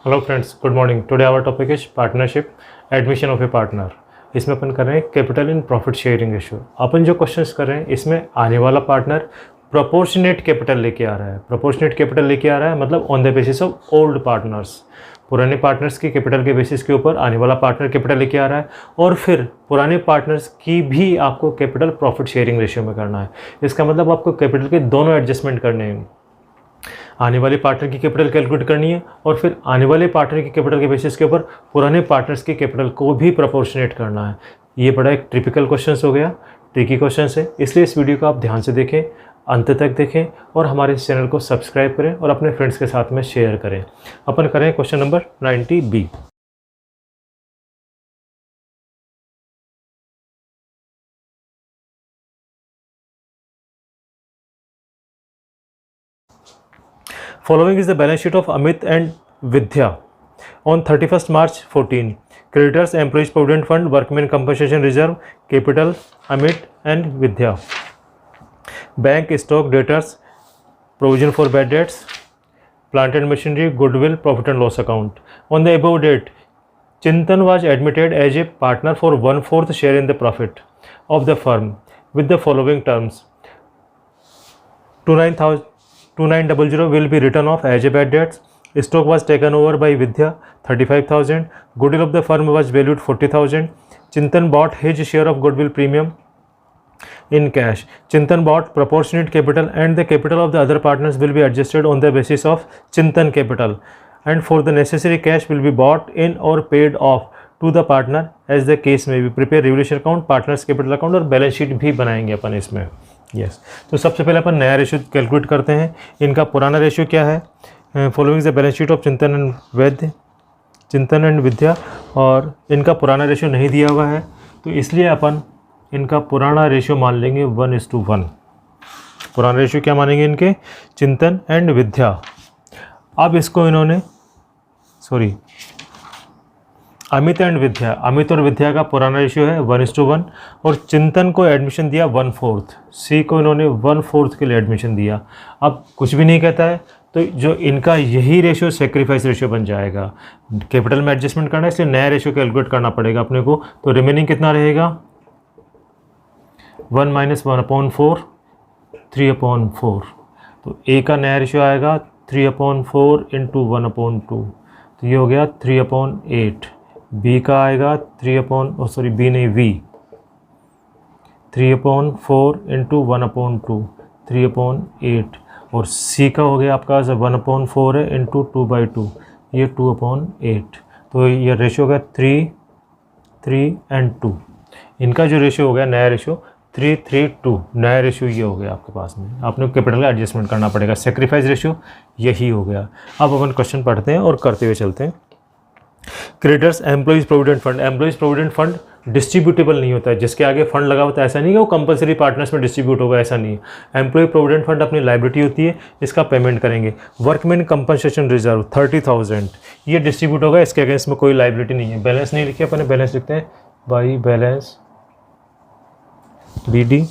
Hello friends, good morning. Today our topic is partnership, admission of a partner. इसमें अपन कर रहे हैं capital in profit sharing ratio. अपन जो क्वेश्चंस कर रहे हैं इसमें आने वाला पार्टनर प्रोपोर्शनेट कैपिटल लेके आ रहा है। प्रोपोर्शनेट कैपिटल लेके आ रहा है मतलब on the basis of old partners. पुराने पार्टनर्स की कैपिटल के बेसिस के ऊपर आने वाला पार्टनर कैपिटल लेके आ रहा है, और फिर पुराने पार्टनर्स की भी आपको कैपिटल प्रॉफिट शेयरिंग रेशियो में करना है। इसका मतलब आपको कैपिटल के दोनों एडजस्टमेंट करने हैं। आने वाले पार्टनर की कैपिटल कैलकुलेट करनी है, और फिर आने वाले पार्टनर की कैपिटल के बेसिस के ऊपर पुराने पार्टनर्स की कैपिटल को भी प्रोपोर्शनेट करना है। ये बड़ा एक टिपिकल क्वेश्चन हो गया, ट्रिकी क्वेश्चन है, इसलिए इस वीडियो को आप ध्यान से देखें, अंत तक देखें और हमारे इस चैनल को सब्सक्राइब करें और अपने फ्रेंड्स के साथ में शेयर करें। अपन करें question number 90B। Following is the balance sheet of Amit and Vidya on 31st March 14. Creditors, Employees Provident Fund, Workmen Compensation Reserve, Capital, Amit and Vidya. Bank, stock, debtors, provision for bad debts, plant and machinery, goodwill, profit and loss account. On the above date, Chintan was admitted as a partner for 1/4 share in the profit of the firm with the following terms. 2900 will be written off as a bad debts. Stock was taken over by Vidya, 35,000. Goodwill of the firm was valued 40,000. Chintan bought his share of goodwill premium in cash. Chintan bought proportionate capital, and the capital of the other partners will be adjusted on the basis of Chintan capital, and for the necessary cash will be bought in or paid off to the partner as the case may be. Prepare revaluation account, partners capital account और balance sheet भी बनाएंगे अपन इसमें। Yes तो सबसे पहले अपन नया ratio calculate करते हैं। इनका पुराना रेशियो क्या है? Following the balance sheet of चिंतन एंड विद्या, और इनका पुराना रेशियो नहीं दिया हुआ है तो इसलिए अपन इनका पुराना रेशियो मान लेंगे 1:1। पुराना रेशियो क्या मानेंगे इनके? चिंतन एंड विद्या। अब इसको इन्होंने अमित एंड विद्या, अमित और विद्या का पुराना रेशियो है 1:1, और चिंतन को एडमिशन दिया 1/4। सी को इन्होंने 1/4 के लिए एडमिशन दिया। अब कुछ भी नहीं कहता है तो जो इनका यही रेशियो सेक्रीफाइस रेशियो बन जाएगा। कैपिटल में एडजस्टमेंट करना है इसलिए नया रेशियो कैलकुलेट करना पड़ेगा अपने को। तो रिमेनिंग कितना रहेगा? 1 - 1/4, 3/4। तो ए का नया रेशियो आएगा 3/4 × 1/2, तो ये हो गया 3/8। बी का आएगा बी नहीं वी 3/4 × 1/2, 3/8, और सी का हो गया आपका 1/4 है × 2/2, ये 2/8। तो ये रेशियो हो गया 3, 3 और 2। इनका जो रेशियो हो गया नया रेशियो 3, 3, 2 नया रेशियो ये हो गया आपके पास में। आपने कैपिटल का एडजस्टमेंट करना पड़ेगा। सेक्रीफाइस रेशियो यही हो गया। अब अपन क्वेश्चन पढ़ते हैं और करते हुए चलते हैं। Creditors, employees provident fund. Employees provident fund distributable नहीं होता है। जिसके आगे फंड लगा होता है ऐसा नहीं कि वो कंपलसरी पार्टनर्स में डिस्ट्रीब्यूट होगा, ऐसा नहीं है। एम्प्लॉय प्रोविडेंट फंड अपनी लाइबिलिटी होती है, इसका पेमेंट करेंगे। वर्कमैन कंपनसेशन रिजर्व 30,000 ये डिस्ट्रीब्यूट होगा, इसके अगेंस्ट में कोई लाइबिलिटी नहीं है। बैलेंस नहीं लिखे अपने, बैलेंस लिखते हैं बाई बैलेंस BD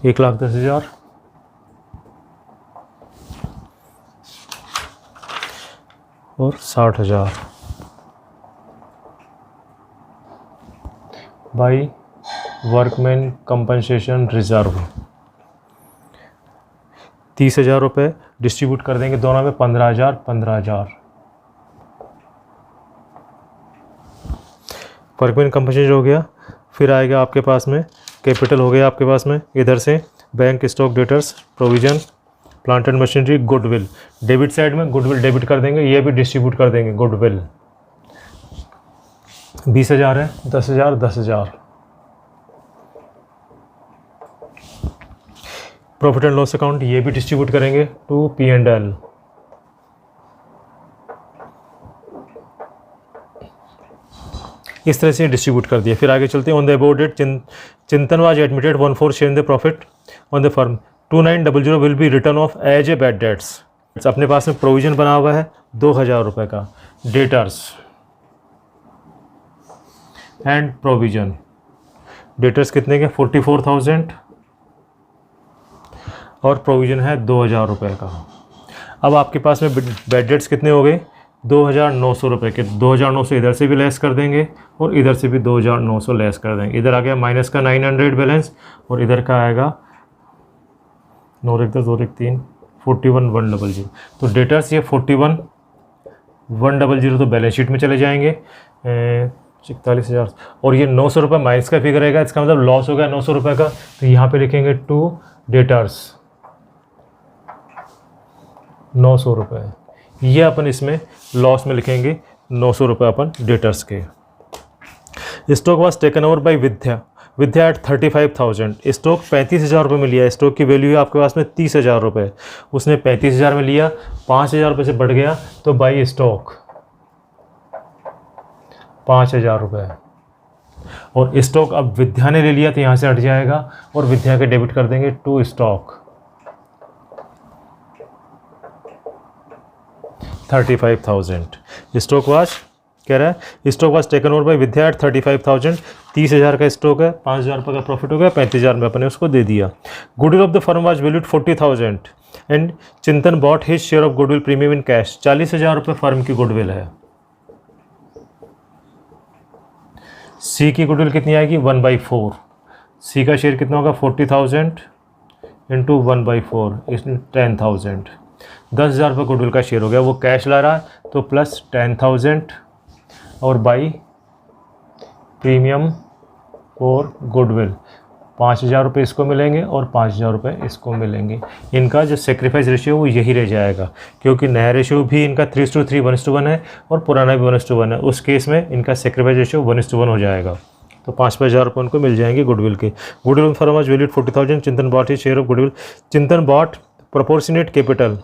1,10,000 और 60,000 बाई वर्कमैन कंपनसेशन रिजर्व 30,000 रुपये डिस्ट्रीब्यूट कर देंगे दोनों में 15,000 15,000। वर्कमैन कंपनसेशन हो गया। फिर आएगा आपके पास में कैपिटल हो गया आपके पास में। इधर से bank, stock, debtors, provision, plant and machinery, goodwill. Debit side में गुडविल डेबिट कर देंगे, ये भी डिस्ट्रीब्यूट कर देंगे। गुडविल 20,000 है, 10,000 10,000। प्रॉफिट एंड लॉस अकाउंट ये भी डिस्ट्रीब्यूट करेंगे टू P&L। इस तरह से डिस्ट्रीब्यूट कर दिया। फिर आगे चलते हैं। On the above date Chintan was admitted 1/4 share in the profit on the firm. 2900 will be written off as a bad debts. अपने पास में प्रोविजन बना हुआ है 2,000 रुपये का। डेटर्स एंड प्रोविजन, डेटर्स कितने के? 44,000 और प्रोविज़न है 2,000 रुपये का। अब आपके पास में बैड डेट्स कितने हो गए? 2,900 रुपये के 2,900 इधर से भी लेस कर देंगे और इधर से भी 2,900 लेस कर देंगे। इधर आ गया माइनस का 900 बैलेंस और इधर का आएगा 9 एक 10 2 एक 3 41,100। तो डेटर्स ये 41,100 तो बैलेंस शीट में चले जाएंगे 41,000 और ये 900 रुपये माइनस का फिगर रहेगा, इसका मतलब लॉस हो गया 900 रुपये का। तो यहाँ पे लिखेंगे टू डेटर्स 900 रुपये, ये अपन इसमें लॉस में लिखेंगे 900 रुपये अपन डेटर्स के। Stock was taken over by Vidya at 35,000। Stock 35,000 रुपये में लिया, स्टॉक की वैल्यू है आपके पास में 30,000 रुपये, उसने 35,000 में लिया, 5,000 रुपये से बढ़ गया तो बाई स्टॉक 5,000 रुपये। और स्टॉक अब विद्या ने ले लिया तो यहाँ से हट जाएगा और विद्या के डेबिट कर देंगे टू स्टॉक 35,000। स्टॉक वाज कह रहा है stock was taken over by Vidya at 35,000। 30,000 का स्टॉक है, 5,000 रुपये का प्रॉफिट हो गया, 35,000 में अपने उसको दे दिया। Goodwill of the firm was valued 40,000 and Chintan bought his share of goodwill premium in cash. 40,000 रुपये फर्म की गुडविल है। सी की गुडविल कितनी आएगी 1/4। सी का शेयर कितना होगा 40,000 इंटू 1/4 इसमें 10,000। 10,000 रुपये गुडविल का शेयर हो गया, वो कैश ला रहा है तो प्लस 10,000 और बाई प्रीमियम और गुडविल 5,000 रुपये इसको मिलेंगे और 5,000 रुपये इसको मिलेंगे। इनका जो सेक्रीफाइस रेशियो वो यही रह जाएगा, क्योंकि नया रेशियो भी इनका 3:3 1:1 है और पुराना भी 1:1 है। उस केस में इनका सेक्रीफाइस रेशियो 1:1 हो जाएगा। तो 5,000 रुपये उनको मिल जाएंगे गुडविल के। Goodwill firm was valued 40,000। चिंतन bought his share of goodwill. चिंतन बॉट प्रोपोर्शनेट कैपिटल।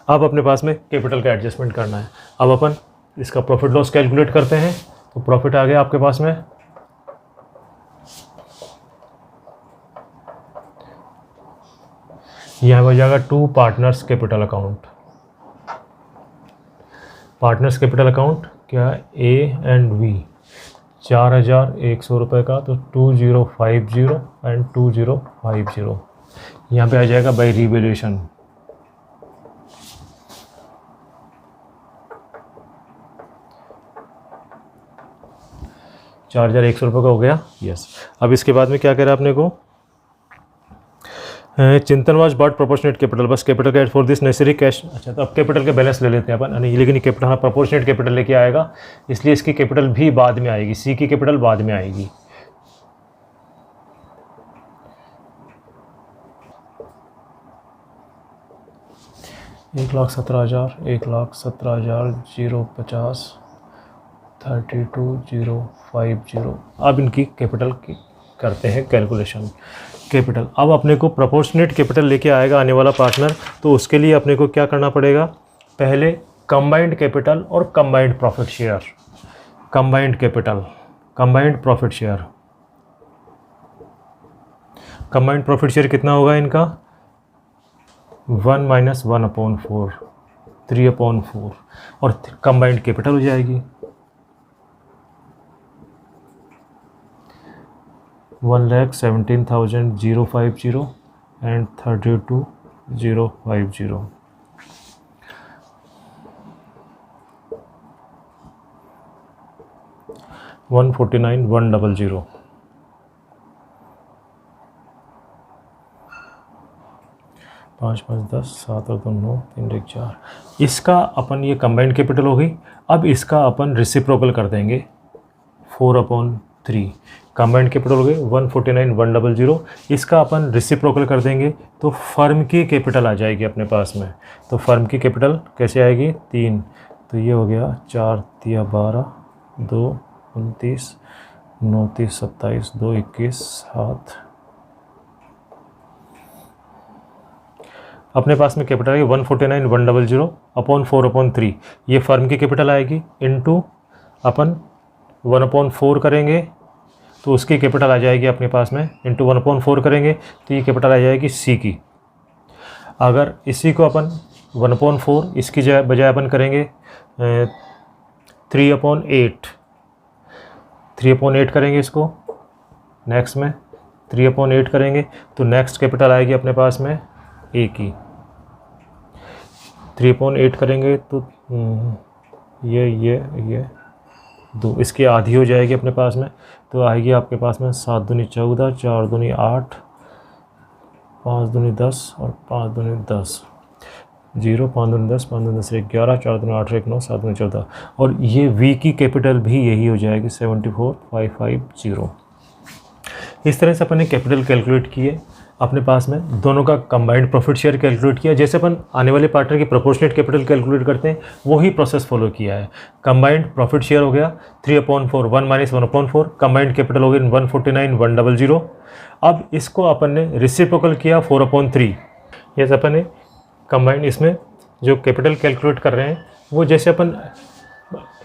अब अपने पास में कैपिटल का एडजस्टमेंट करना है। अब अपन इसका प्रॉफिट लॉस कैलकुलेट करते हैं। तो प्रॉफिट आ गया आपके पास में यहाँ हो जाएगा to partners capital account. Partners capital account क्या है ए एंड वी 4,100 रुपये का, तो 2050 एंड 2050 यहाँ पे आ जाएगा बाई रिवैल्यूएशन। ₹4,100 रुपये का हो गया। यस। अब इसके बाद में क्या कह रहा है अपने को चिंतन वाज बॉट प्रोपोर्शनेट कैपिटल। बस कैपिटल का फॉर दिस नेसेसरी कैश। अच्छा, तो अब कैपिटल के बैलेंस ले लेते हैं अपन। नहीं, लेकिन कैपिटल हाँ प्रोपोर्शनेट कैपिटल लेके आएगा, इसलिए इसकी कैपिटल भी बाद में आएगी। सी की कैपिटल बाद में आएगी। ₹1,17,000 1,17,050 32,050। अब इनकी कैपिटल की करते हैं कैलकुलेशन। कैपिटल अब अपने को प्रोपोर्शनेट कैपिटल लेके आएगा आने वाला पार्टनर, तो उसके लिए अपने को क्या करना पड़ेगा, पहले कंबाइंड कैपिटल और combined profit share. Combined capital, combined profit share. Combined profit share कितना होगा इनका 1 - 1/4 3/4 और कंबाइंड कैपिटल हो जाएगी 1,17,050 एंड 32,050। $149,100। पाँच 10 7 और 2 9 3 1 4। इसका अपन ये कंबाइंड कैपिटल हो गई। अब इसका अपन रेसिप्रोकल कर देंगे 4/3। कंबाइंड कैपिटल हो गए 149,100। इसका अपन रेसिप्रोकल कर देंगे तो फर्म की कैपिटल आ जाएगी अपने पास में। तो फर्म की कैपिटल कैसे आएगी 3, तो ये हो गया 4 × 12 2 29 9 30 27 2 21 7। अपने पास में कैपिटल आएगी 149,100 अपॉन 4/3। ये फर्म की कैपिटल आएगी इनटू अपन 1/4 करेंगे तो उसकी कैपिटल आ जाएगी अपने पास में, इंटू 1/4 करेंगे तो ये कैपिटल आ जाएगी सी की। अगर इसी को अपन 1/4 इसकी बजाय अपन करेंगे 3/8 करेंगे इसको, नेक्स्ट में 3/8 करेंगे तो नेक्स्ट कैपिटल आएगी अपने पास में ए की। 3/8 करेंगे तो ये 2, इसकी आधी हो जाएगी अपने पास में, तो आएगी आपके पास में 7 दूनी 14, 4 दूनी 8, 5 दूनी 10 और 5 दूनी 10, 0, 5 दूनी 10, 5 दूनी 10 11, 4 दूनी 8 1 9, 7 दूनी 14, और ये वी की कैपिटल भी यही हो जाएगी 74,550। इस तरह से अपन ने कैपिटल कैलकुलेट किए, अपने पास में दोनों का कंबाइंड प्रॉफिट शेयर कैलकुलेट किया। जैसे अपन आने वाले पार्टनर की प्रोपोर्शनेट कैपिटल कैलकुलेट करते हैं वही प्रोसेस फॉलो किया है। कंबाइंड प्रॉफिट शेयर हो गया 3/4, 1 - 1/4, कंबाइंड कैपिटल हो गया 149,100। अब इसको अपन ने रेसिप्रोकल किया 4/3। जैसे अपन ने कंबाइंड इसमें जो कैपिटल कैलकुलेट कर रहे हैं वो जैसे अपन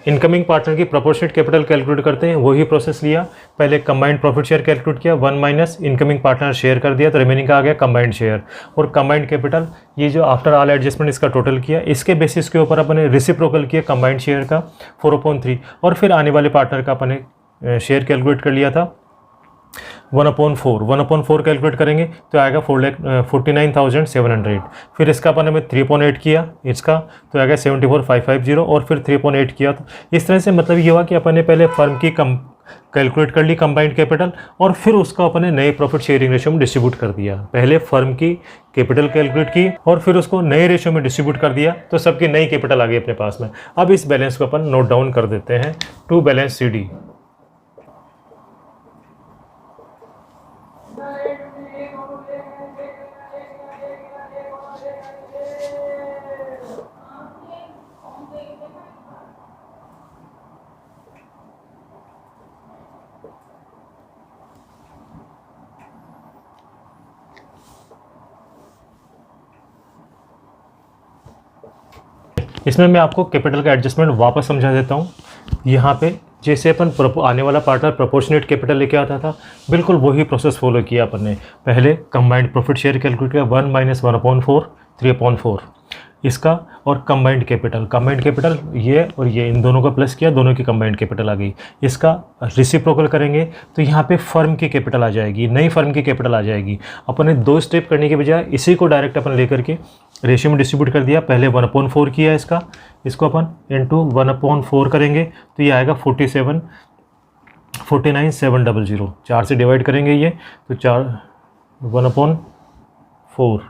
इनकमिंग पार्टनर की प्रोपोर्शनेट कैपिटल कैलकुलेट करते हैं वही प्रोसेस लिया। पहले कंबाइंड प्रॉफिट शेयर कैलकुलेट किया, 1 माइनस इनकमिंग पार्टनर शेयर कर दिया, तो रिमेनिंग का आ गया कंबाइंड शेयर। और कंबाइंड कैपिटल ये जो आफ्टर ऑल एडजस्टमेंट इसका टोटल किया, इसके बेसिस के ऊपर अपने रेसिप्रोकल किया कंबाइंड शेयर का 4/3, और फिर आने वाले पार्टनर का अपने शेयर कैलकुलेट कर लिया था 1/4 कैलकुलेट करेंगे तो आएगा 49,700। फिर इसका अपन ने 3/8 किया इसका, तो आएगा 74,550, और फिर 3/8 किया। तो इस तरह से मतलब ये हुआ कि अपन ने पहले फर्म की कैलकुलेट कर ली कंबाइंड कैपिटल, और फिर उसको अपन ने नए प्रॉफिट शेयरिंग रेशियो में डिस्ट्रीब्यूट कर दिया। पहले फर्म की कैपिटल कैलकुलेट की और फिर उसको नए रेशियो में डिस्ट्रीब्यूट कर दिया, तो सबकी नई कैपिटल आ गई अपने पास में। अब इस बैलेंस को अपन नोट डाउन कर देते हैं टू बैलेंस CD। इसमें मैं आपको कैपिटल का एडजस्टमेंट वापस समझा देता हूँ। यहाँ पे जैसे अपन आने वाला पार्टनर प्रोपोर्शनेट कैपिटल लेके आता था, बिल्कुल वही प्रोसेस फॉलो किया अपन ने। पहले कंबाइंड प्रॉफिट शेयर कैलकुलेट किया 1 - 1/4, 3/4 इसका, और कंबाइंड कैपिटल ये और ये इन दोनों का प्लस किया, दोनों की कंबाइंड कैपिटल आ गई। इसका रेसिप्रोकल करेंगे तो यहाँ पे फर्म की कैपिटल आ जाएगी, नई फर्म की कैपिटल आ जाएगी। अपन ने 2 स्टेप करने के बजाय इसी को डायरेक्ट अपन लेकर के रेशियो में डिस्ट्रीब्यूट कर दिया। पहले 1/4 किया इसको अपन इंटू 1/4 करेंगे तो ये आएगा 49,700। 4 से डिवाइड करेंगे ये, तो 1/4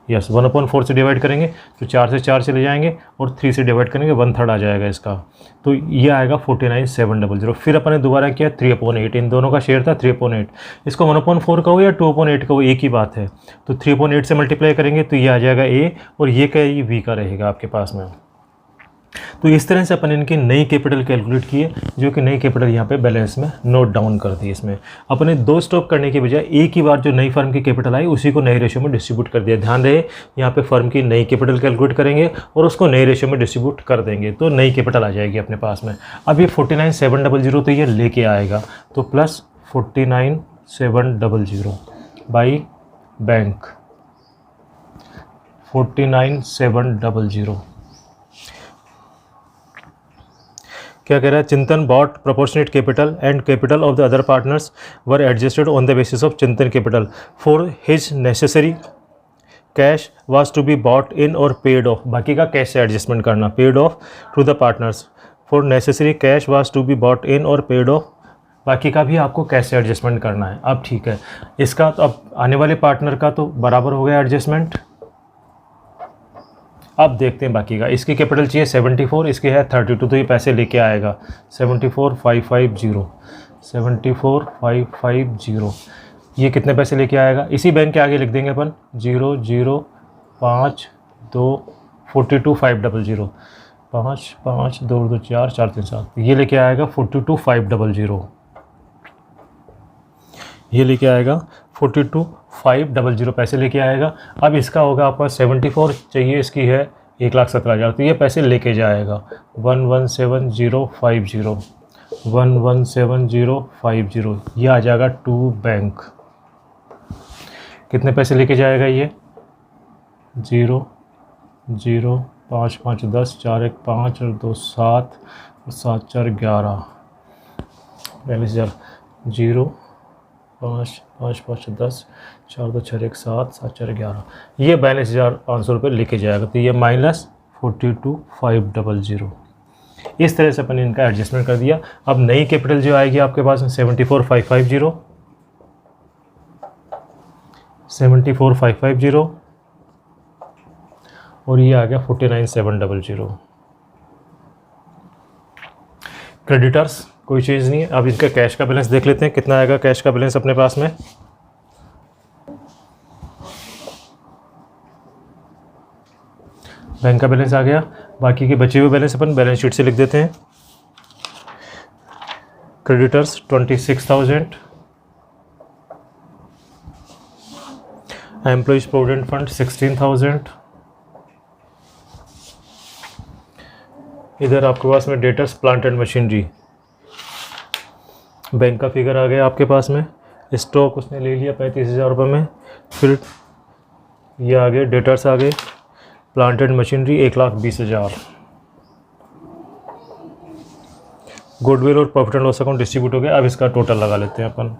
यस 1/4 से डिवाइड करेंगे तो 4 से 4 चले जाएंगे, और 3 से डिवाइड करेंगे 1/3 आ जाएगा इसका, तो ये आएगा 49,700। फिर अपन ने दोबारा किया 3/8, इन दोनों का शेयर था 3/8। इसको 1/4 का हो या 2/8 का हो एक ही बात है, तो 3/8 से मल्टीप्लाई करेंगे तो ये आ जाएगा A, और ये का ये V का रहेगा आपके पास में। तो इस तरह से अपन इनकी नई कैपिटल कैलकुलेट किए, जो कि नई कैपिटल यहाँ पे बैलेंस में नोट डाउन कर दी। इसमें अपने 2 स्टॉप करने के बजाय एक ही बार जो नई फर्म की कैपिटल आई उसी को नए रेशियो में डिस्ट्रीब्यूट कर दिया। ध्यान रहे यहाँ पे फर्म की नई कैपिटल कैलकुलेट करेंगे और उसको नए रेशियो में डिस्ट्रीब्यूट कर देंगे, तो नई कैपिटल आ जाएगी अपने पास में। अब ये 49,700 तो ये लेके आएगा, तो प्लस 49,700 बाई बैंक 49,700। क्या कह रहा है, Chintan bought proportionate capital and capital of the other partners were adjusted on the basis of Chintan capital for his necessary cash was to be bought in or paid off. बाकी का cash से adjustment करना, paid off to the partners for necessary cash was to be bought in or paid off, बाकी का भी आपको cash से adjustment करना है। अब ठीक है, इसका तो अब आने वाले पार्टनर का तो बराबर हो गया एडजस्टमेंट। अब देखते हैं बाकी का। इसकी कैपिटल चाहिए 74, इसकी है 32, तो ये पैसे लेके आएगा 74,550। ये कितने पैसे लेके आएगा, इसी बैंक के आगे लिख देंगे अपन 0,052 42,500 5 5 2 2 4 4 3 7, ये लेके आएगा 42,500। ये लेके आएगा 42,500 पैसे लेके आएगा। अब इसका होगा आपका 74 चाहिए, इसकी है 1,17,000, तो ये पैसे लेके जाएगा 117,050 117,050, ये आ जाएगा टू बैंक। कितने पैसे लेके जाएगा ये 0 0 5 5 10 4 1 5 और 2 7 7 4 11 42,000 0 5 5 5 10, 4 2 6 1 7, 7 4 11, ये 42,500 रुपये लेके जाएगा। तो ये -42,500। इस तरह से अपन इनका एडजस्टमेंट कर दिया। अब नई कैपिटल जो आएगी आपके पास में 74,550, 74,550 और ये आ गया 49,700। क्रेडिटर्स कोई चीज़ नहीं है। अब इनका कैश का बैलेंस देख लेते हैं, कितना आएगा कैश का बैलेंस अपने पास में। बैंक का बैलेंस आ गया, बाकी के बचे हुए बैलेंस अपन बैलेंस शीट से लिख देते हैं। क्रेडिटर्स 26,000, एम्प्लॉइज प्रोविडेंट फंड 16,000, इधर आपके पास में debtors plant and machinery, bank का फिगर आ गया आपके पास में। स्टॉक उसने ले लिया 35,000 रुपये में। फिर ये आ गए डेटर्स आ गए, प्लांट एंड मशीनरी 1,20,000, गुडविल और profit and loss account distribute हो गया। अब इसका टोटल लगा लेते हैं अपन।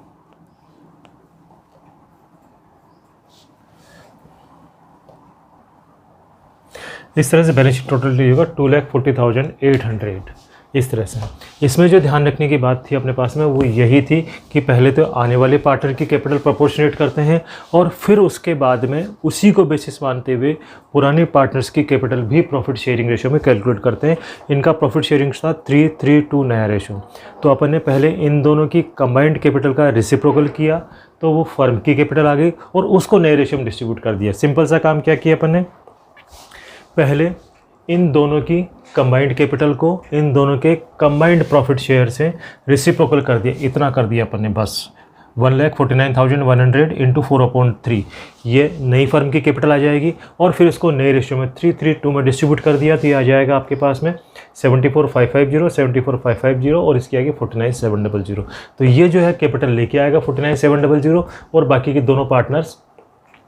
इस तरह से बैलेंस शीट टोटल होगा 2,40,800। इस तरह से इसमें जो ध्यान रखने की बात थी अपने पास में वो यही थी कि पहले तो आने वाले पार्टनर की कैपिटल प्रोपोर्शनेट करते हैं और फिर उसके बाद में उसी को बेसिस मानते हुए पुराने पार्टनर्स की कैपिटल भी प्रॉफिट शेयरिंग रेशो में कैलकुलेट करते हैं। इनका प्रॉफिट शेयरिंग था 3:3:2 नया रेशो। तो अपन ने पहले इन दोनों की कंबाइंड कैपिटल का रेसिप्रोकल किया तो वो फर्म की कैपिटल आ गई और उसको नए रेशो में डिस्ट्रीब्यूट कर दिया। सिंपल सा काम क्या किया अपन ने, पहले इन दोनों की कंबाइंड कैपिटल को इन दोनों के कंबाइंड प्रॉफिट शेयर से रेसिप्रोकल कर दिया। इतना कर दिया अपन ने बस। 1,49,100 इंटू 4/3 ये नई फर्म की कैपिटल आ जाएगी और फिर इसको नए रेशियो में 3:3:2 में डिस्ट्रीब्यूट कर दिया। तो ये आ जाएगा आपके पास में 74,550, 74,550 और इसकी आएगी 49,700। तो ये जो है कैपिटल लेके आएगा 49,700 और बाकी के दोनों पार्टनर्स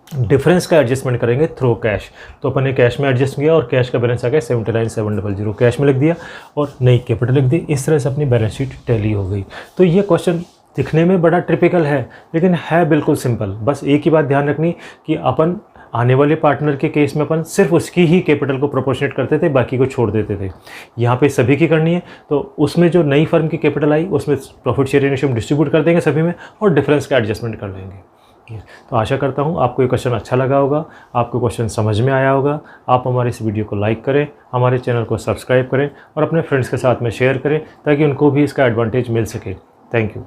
डिफरेंस का एडजस्टमेंट करेंगे थ्रू कैश। तो अपन ने कैश में एडजस्ट किया और कैश का बैलेंस आ गया 79,700, कैश में लिख दिया और नई कैपिटल लिख दी। इस तरह से अपनी बैलेंस शीट टैली हो गई। तो ये क्वेश्चन दिखने में बड़ा टिपिकल है लेकिन है बिल्कुल सिंपल। बस एक ही बात ध्यान रखनी कि अपन आने वाले पार्टनर के केस में अपन सिर्फ उसकी ही कैपिटल को प्रोपोर्शनेट करते थे, बाकी को छोड़ देते थे। यहाँ पे सभी की करनी है। तो उसमें जो नई फर्म की कैपिटल आई उसमें प्रॉफिट शेयरिंग रेशियो डिस्ट्रीब्यूट कर देंगे सभी में और डिफरेंस का एडजस्टमेंट कर लेंगे। तो आशा करता हूँ आपको ये क्वेश्चन अच्छा लगा होगा, आपको क्वेश्चन समझ में आया होगा। आप हमारे इस वीडियो को लाइक करें, हमारे चैनल को सब्सक्राइब करें और अपने फ्रेंड्स के साथ में शेयर करें ताकि उनको भी इसका एडवांटेज मिल सके। Thank you.